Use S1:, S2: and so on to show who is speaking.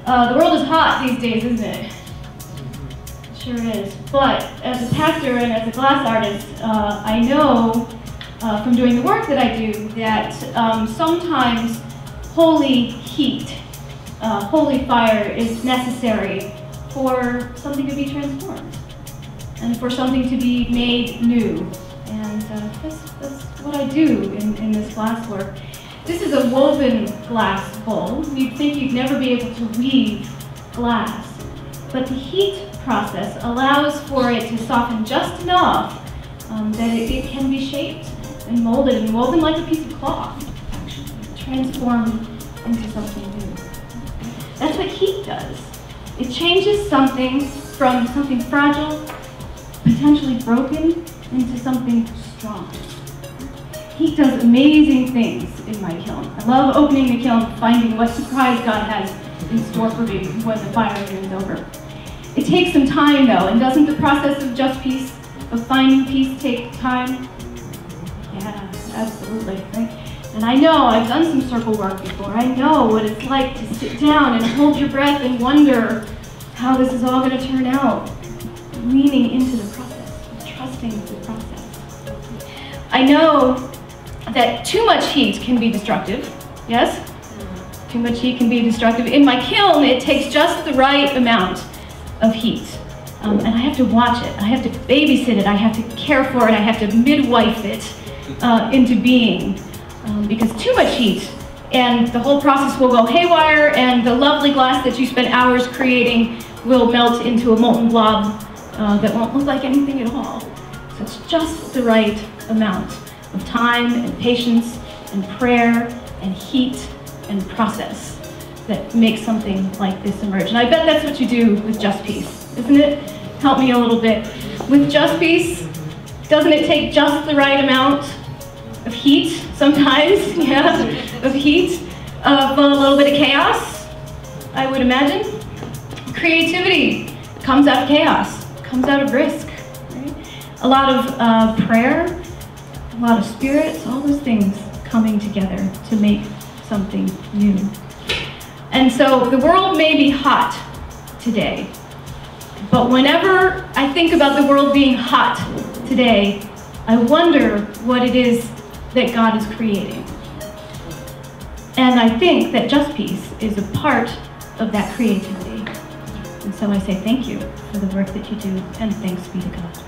S1: The world is hot these days, isn't it? It sure is. But as a pastor and as a glass artist, I know from doing the work that I do that sometimes holy heat, holy fire is necessary for something to be transformed and for something to be made new. And that's what I do in this glass work. This is a woven glass bowl. You'd think you'd never be able to weave glass, but the heat process allows for it to soften just enough that it can be shaped and molded and woven like a piece of cloth, actually, transformed into something new. That's what heat does. It changes something from something fragile, potentially broken, into something strong. Heat does amazing things in my kiln. I love opening the kiln, finding what surprise God has in store for me when the fire is over. It takes some time though, and doesn't the process of JustPeace, of finding peace, take time? Yeah, absolutely, right? And I know, I've done some circle work before. I know what it's like to sit down and hold your breath and wonder how this is all going to turn out. Leaning into the process, trusting the process. I know that too much heat can be destructive, yes? Too much heat can be destructive. In my kiln, it takes just the right amount of heat. And I have to watch it, I have to babysit it, I have to care for it, I have to midwife it into being. Because too much heat, and the whole process will go haywire, and the lovely glass that you spent hours creating will melt into a molten blob that won't look like anything at all. So it's just the right amount of time and patience and prayer and heat and process that makes something like this emerge. And I bet that's what you do with JustPeace, isn't it? Help me a little bit. With JustPeace, doesn't it take just the right amount of heat sometimes, yeah, of heat, of a little bit of chaos, I would imagine? Creativity comes out of chaos, comes out of risk, right? A lot of prayer, a lot of spirits, all those things coming together to make something new. And so the world may be hot today, but whenever I think about the world being hot today, I wonder what it is that God is creating. And I think that JustPeace is a part of that creativity. And so I say thank you for the work that you do, and thanks be to God.